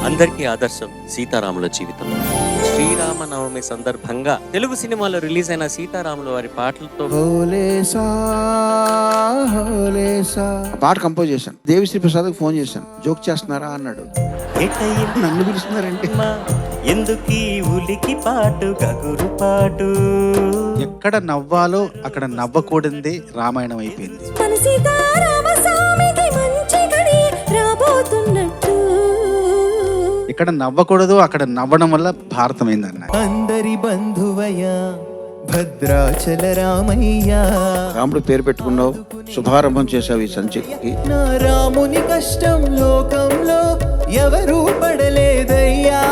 అందరికీ ఆదర్శం సీతారాముల జీవితం. శ్రీరామనవమి సందర్భంగా తెలుగు సినిమాలో రిలీజ్ అయిన సీతారాముల వారి పాటలతో పాట కంపోజ్ చేశాను. దేవిశ్రీ ప్రసాద్కి ఫోన్ చేశాను, జోక్ చేస్తున్నారా అన్నాడు. నన్ను పిలుస్తున్నారంటే ఎందుకీ ఉలికి పాటు గగురు పాటు. ఎక్కడ నవ్వాలో అక్కడ నవ్వకూడదే రామాయణం అయిపోయింది. ఎక్కడ నవ్వకూడదు అక్కడ నవ్వడం వల్ల భారతం అయిందన్న. అందరి బంధువయ్య భద్రాచల రామయ్య, రాముడు పేరు పెట్టుకున్నావు, శుభారంభం చేసావు ఈ సంచికి. నా రాముని కష్టం లోకంలో ఎవరూ పడలేదయ్యా.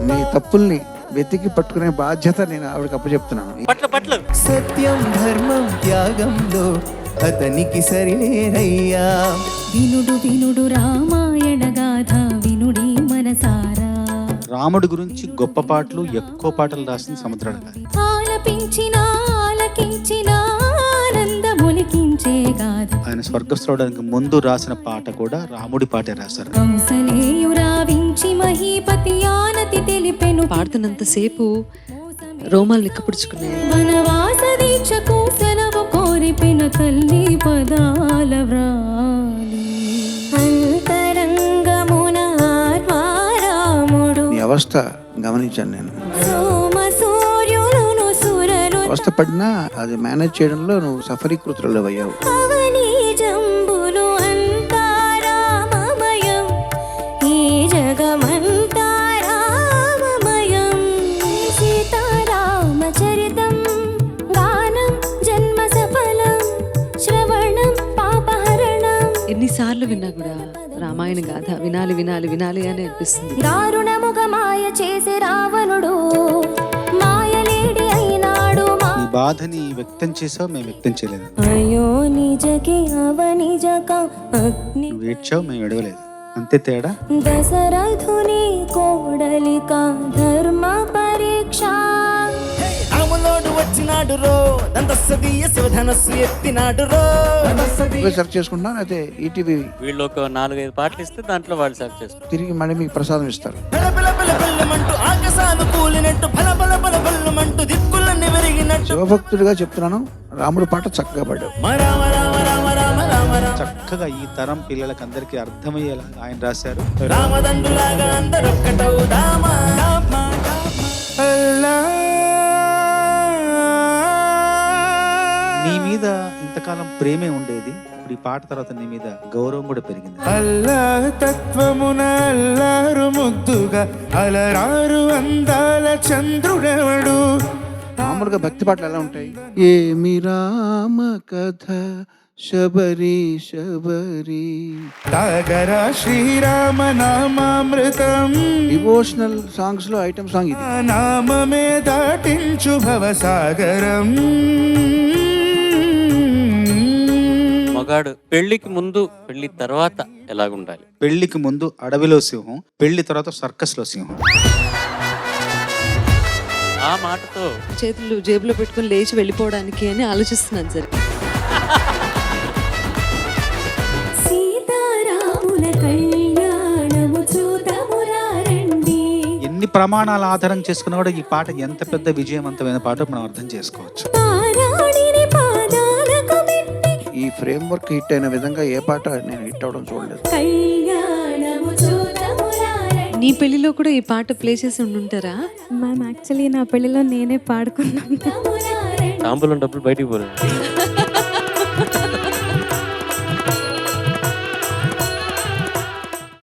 నీ తప్పుల్ని వెతికి పట్టుకునే బాధ్యత నేను ఆవిడకి అప్పచెప్తున్నాను. పట్ల సత్యం ధర్మం త్యాగంలో అతనికి సరిలేరయ్యా. వినుడు వినుడు రామాయణ గాథ వినుడి మనసారా. రాముడి గురించి గొప్ప పాటలు ఎక్కువ పాటలు రాసింది సముద్రాల గారు. ఆలపించిన ఆలకించిన ఆనందములికించే గాథ. ఆయన స్వర్గస్థుడానికి ముందు రాసిన పాట కూడా రాముడి పాటే రాశారు. కంసలేయురావించి మహీపతి ఆనతి తెలిపెను. పాడుతున్నంతసేపు రోమాలు నిక్కపుడుచుకున్నాయి. వనవాస దీక్షకు సెలవు కోరిపిన తల్లి పదాల వ్రాలి. అంతరంగమున ఆత్మారాముడు నీ అవస్థ గమనించాను నేను. సోమ సూర్యులను సురలు అవస్థ పడినా అది మేనేజ్ చేయడంలో నువ్వు సఫరీకృతులు అయ్యావు. అవని జంబులు అంతా రామమయం. ఈ జగమంతా రామమయం. సీతారామ చరితం గానం జన్మ సఫలం శ్రవణం పాపహరణం. ఎన్నిసార్లు విన్నా కూడా రామాయణ గాథ వినాలి వినాలి వినాలి అని అనిపిస్తుంది. దారుణముగ మాయ చేసే రావణుడు మాయలేడి అయినాడు. ఈ బాధని వ్యక్తం చేసావు, మేము వ్యక్తం చేయలేదు. అయ్యో నిజకి అవనిజక అగ్ని నువ్వు ఏడ్చావు, మేము ఎడవలేదు. అంతే తేడా. దశరథుని కోడలిక ధర్మ పరీక్ష. రాములోడు వచ్చినాడు రో, దంతస్సదీయ శోధనస్సు ఎత్తినాడు రో. సెర్చ్ చేసుకుంటున్నా అయితే ఈటీవీ వీళ్ళు ఒక 4-5 పాటలు ఇస్తే దాంట్లో వాళ్ళు సెర్చ్ చేసుకుంటారు. తిరిగి మళ్ళీ మీకు ప్రసాదం ఇస్తారు. బలమంటూ ఆకాశాలు కూలినట్టు బలమంటూ దిక్కులన్నీ విరిగినట్టు. శివభక్తుడిగా చెప్తున్నాను, రాముడి పాట చక్కగా పడ్డావు. రామ రామ రామ రామ రామ రామ చక్కగా ఈ తరం పిల్లలకి అందరికీ అర్థమయ్యేలా ఆయన రాశారు. రామదండులాగా అందరొక్కటవుదామా. నీ మీద ఇంతకాలం ప్రేమే ఉండేది, ఇప్పుడు ఈ పాట తర్వాత నీ మీద గౌరవం కూడా పెరిగింది. అల్లాహ్ తత్వమున అల్లారు ముద్దుగా అలరారు అందాల చంద్రుడెవడు. మామూలుగా భక్తి పాటలు ఎలా ఉంటాయి? ఏమి రామ కథ శబరి శబరి. తాగరా శ్రీరామ నామామృతం. డివోషనల్ సాంగ్స్ లో ఐటమ్ సాంగ్ ఇది. నామమే దాటించు భవసాగరం. మగాడు పెళ్లికి ముందు పెళ్లి తర్వాత ఎలాగుండాలి? పెళ్లికి ముందు అడవిలో సింహం, పెళ్లి తర్వాత సర్కస్ లో సింహం. ఆ మాటతో చేతులు జేబులో పెట్టుకుని లేచి వెళ్ళిపోవడానికి అని ఆలోచిస్తున్నాను సరే. సీతారాముల కళ్యాణము చూతమురా రండి. ఎన్ని ప్రమాణాల ఆధారం చేసుకున్నా కూడా ఈ పాట ఎంత పెద్ద విజయవంతమైన పాట మనం అర్థం చేసుకోవచ్చు. పారాణిని పాదాలకు పెట్టి ఈ ఫ్రేమ్ వర్క్ హిట్ అయిన విధంగా ఏ పాట నేను హిట్ అవడం చూడలేదు. కళ్యాణము చూతమురా రండి. నీ పెళ్లిలో కూడా ఈ పాట ప్లే చేసి ఉండుంటారా? మ్యామ్ యాక్చువల్లీ నా పెళ్ళిలో నేనే పాడుకున్నాను. తాంబూలం డబ్బులు బయటికి పోలేదు.